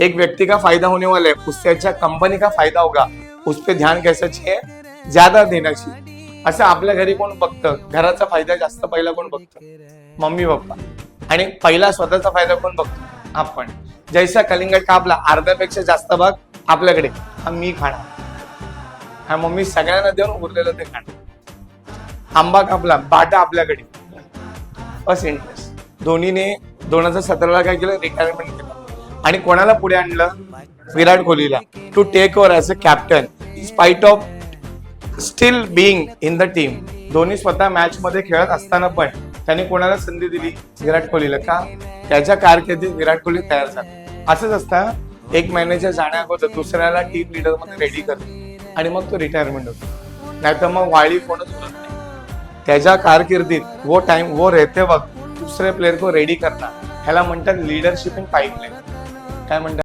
एक व्यक्ति का फायदा होने वाला है, उससे अच्छा कंपनी का फायदा होगा, उस पर ध्यान घ्यायचं चाहिए, ज्यादा देना चाहिए. असं आपल्या घरी कोण बघतं, घराचा फायदा जास्त पहिला कोण बघतं, मम्मी पप्पा. आणि पहिला स्वतःचा फायदा कोण बघतो, आपण. जैसा कलिंगड कापला अर्ध्यापेक्षा जास्त भाग आपल्याकडे, हा मी खाणार, हा मम्मी सगळ्यांना देऊन उरलेलं ते खाणार. आंबा कापला बाटा आपल्याकडे, बस इंटरेस्ट. धोनीने 2017ला काय केलं, रिटायरमेंट केलं. आणि कोणाला पुढे आणलं, विराट कोहलीला, to take over as a captain spite of still being in the team. Dhoni स्वतः मॅच मध्ये खेळत असताना पण त्याने कोणाला संधी दिली, विराट कोहलीला. का, त्याच्या कारकिर्दीत विराट कोहली तयार झाला. असंच असतं, एक मॅनेजर जाण्या अगोदर दुसऱ्याला टीम लीडर मध्ये रेडी करतो आणि मग तो रिटायरमेंट होतो. नाहीतर मग वाळी कोणच होत नाही. त्याच्या कारकिर्दीत वो टाइम वो रहते वक्त दुसरे प्लेयर को रेडी करना, ह्याला म्हणतात लिडरशिप इन पाईपलाईन. काय म्हणतात.